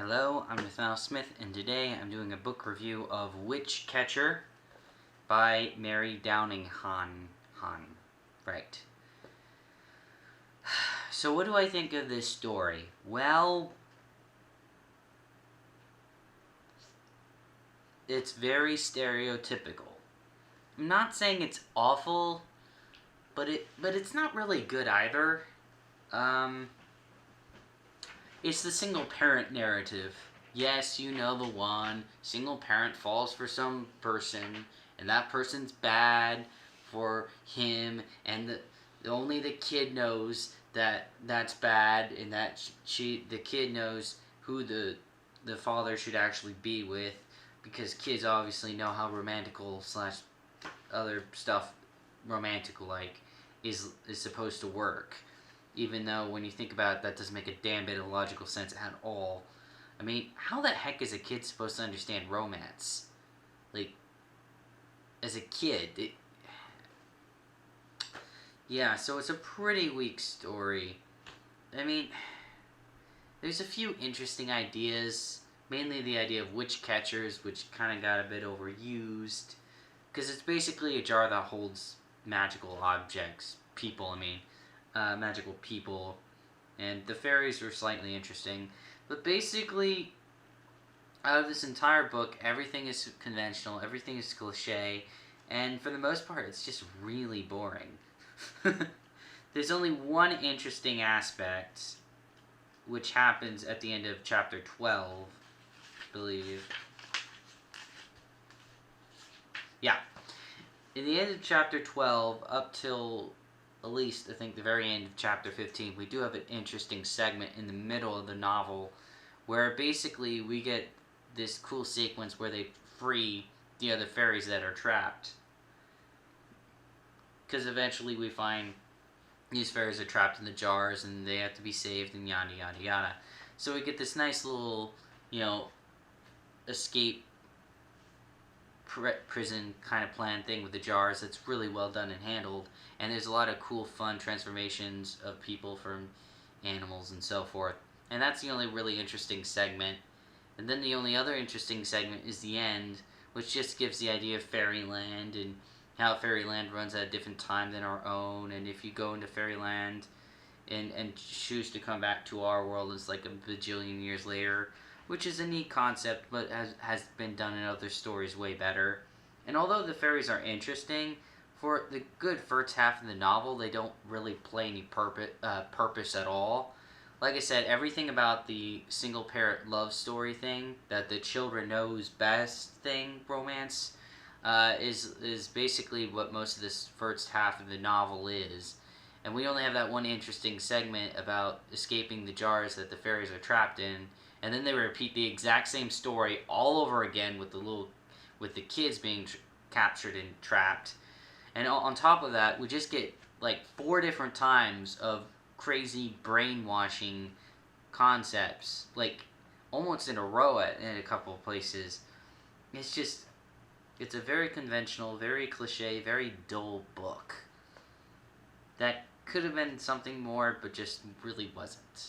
Hello, I'm Nathaniel Smith, and today I'm doing a book review of Witch Catcher by Mary Downing Han. Right. So what do I think of this story? Well, it's very stereotypical. I'm not saying it's awful, but it's not really good either. It's the single parent narrative. Yes, you know the one. Single parent falls for some person, and that person's bad for him, and only the kid knows that that's bad, and that the kid knows who the father should actually be with, because kids obviously know how romantical slash other stuff romantical like is supposed to work. Even though when you think about it, that doesn't make a damn bit of logical sense at all. I mean, how the heck is a kid supposed to understand romance? Like, as a kid, yeah, so it's a pretty weak story. I mean, there's a few interesting ideas, mainly the idea of witch catchers, which kind of got a bit overused, because it's basically a jar that holds magical objects, magical people, and the fairies were slightly interesting, but basically, out of this entire book, everything is conventional, everything is cliche, and for the most part, it's just really boring. There's only one interesting aspect, which happens at the end of chapter 12, I believe. Yeah. In the end of chapter 12, up till at least, I think, the very end of chapter 15, we do have an interesting segment in the middle of the novel where basically we get this cool sequence where they free the other fairies that are trapped. Because eventually we find these fairies are trapped in the jars and they have to be saved and yada yada yada. So we get this nice little, escape prison kind of plan thing with the jars that's really well done and handled, and there's a lot of cool fun transformations of people from animals and so forth, and that's the only really interesting segment. And then the only other interesting segment is the end, which just gives the idea of fairyland and how fairyland runs at a different time than our own, and if you go into fairyland and choose to come back to our world, it's like a bajillion years later, which is a neat concept, but has been done in other stories way better. And although the fairies are interesting, for the good first half of the novel, they don't really play any purpose at all. Like I said, everything about the single parent love story thing, that the children knows best thing, romance, is basically what most of this first half of the novel is. And we only have that one interesting segment about escaping the jars that the fairies are trapped in, and then they repeat the exact same story all over again with the kids being captured and trapped. And on top of that, we just get like 4 different times of crazy brainwashing concepts, like almost in a row in a couple of places. It's a very conventional, very cliche, very dull book that could have been something more, but just really wasn't.